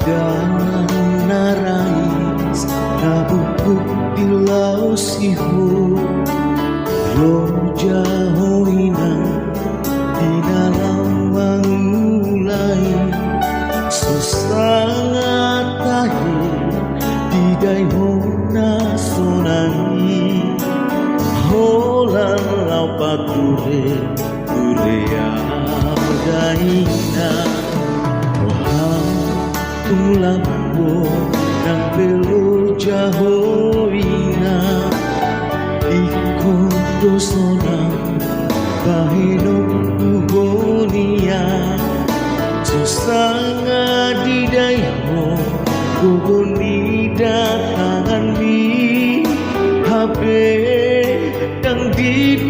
Dengan narais nabukuk di lausihu Roja hoina di dalam mangulai Sesangat tahi di daihona sonani Holang laupat ture daina Ulapo ng pelo jahoina Iko dosonang kahinong buhonia Susanga diday mo Kugunida tangan mi Habe dang di